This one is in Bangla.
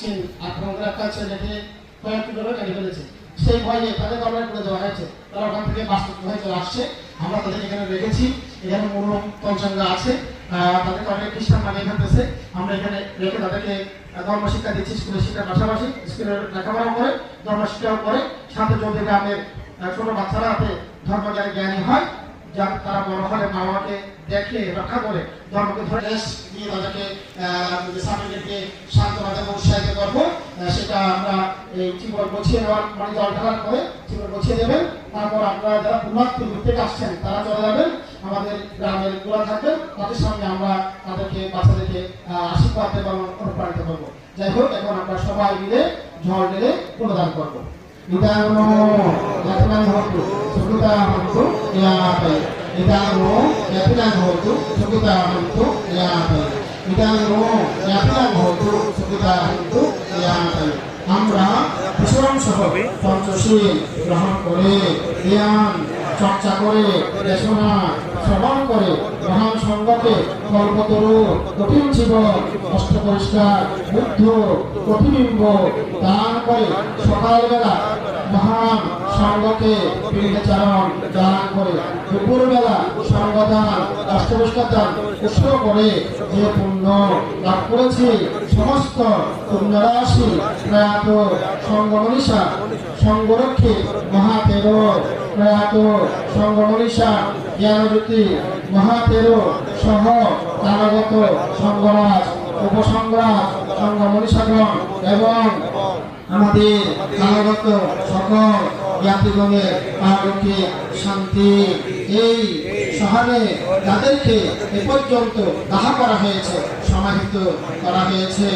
ভাঙছেন, আপনাদের একটা ছেলেকে কয়েকটি করে কেটে ফেলেছে। সেই ভয়ে তাদের দমন করে দেওয়া হয়েছে। তারা ওখান থেকে বাস্তব হয়ে চলে আসছে। আমরা তাদের এখানে রেখেছি। এখানে মূলম পঞ্চাঙ্গা আছে, তাদেরকে অনেক খ্রিস্টান বানিয়ে ফেলতেছে। আমরা এখানে রেখে তাদেরকে ধর্মশিক্ষা দিচ্ছি, স্কুলের শিক্ষার পাশাপাশি স্কুলের লেখাপড়াও করে, ধর্মশিক্ষাও করে। সাথে যদি গ্রামের ছোট বাচ্চারা হাতে ধর্মজ্ঞানী জ্ঞানী হয়, যাতে তারা বড় হলে মা বাবাকে দেখে রক্ষা করে ধর্মকে ধরে দিয়ে তাদেরকে সার্টিফিকেটকে শান্তনা দেবো, উৎসাহিত করবো। সেটা আমরা এই টিউবওয়েল গোছিয়ে নেওয়ার মানে জল ঢালার করে টিউবওয়েল গোছিয়ে দেবেন। তারপর আপনারা যারা পুনরাত্রি থেকে আসছেন তারা চলে যাবেন, আমাদের গ্রামের গোড়া থাকবেন, তাদের সামনে আমরা তাদেরকে বাচ্চাদেরকে আশীর্বাদ এবং অনুপ্রাণিত করবো। যাই হোক, এখন আমরা সবাই মিলে ঝড় ঢেলে প্রদান করবো। Idano yatilan hotu sukuta hantu yapai. Idano yatilan hotu sukuta hantu yapai. Idano yatilan hotu sukuta hantu yapai. আমরা বিচরণ সহ পঞ্চশীল গ্রহণ করে জ্ঞান চর্চা করে দেশনা শ্রবণ করে মহান সঙ্গকে কল্পতরু কঠিন জীবন অষ্ট পরিষ্কার বুদ্ধ প্রতিবিম্ব দান করে সকালবেলা মহান সঙ্গকে পিণ্ডচারণ দান করে দুপুরবেলা সঙ্গদান অষ্টপরিষ্কার দান উৎসর্গ করে যে পুণ্য লাভ করেছি সমস্ত পুণ্যরাশি প্রয়াত সঙ্গমনীষা সঙ্গরক্ষী মহাতেরো প্রয়াত সঙ্গমনীষা জ্ঞানজ্যোতি মহাতেরো সহ তারাগত সঙ্গরাজ উপসংগ্রাজ সঙ্গমনীষাগণ এবং আমাদের তারাগত সকল জ্ঞাতিগণের পারলৌকিক শান্তি এই শহরে যাদেরকে এ পর্যন্ত দাহ করা হয়েছে সমাহিত করা হয়েছে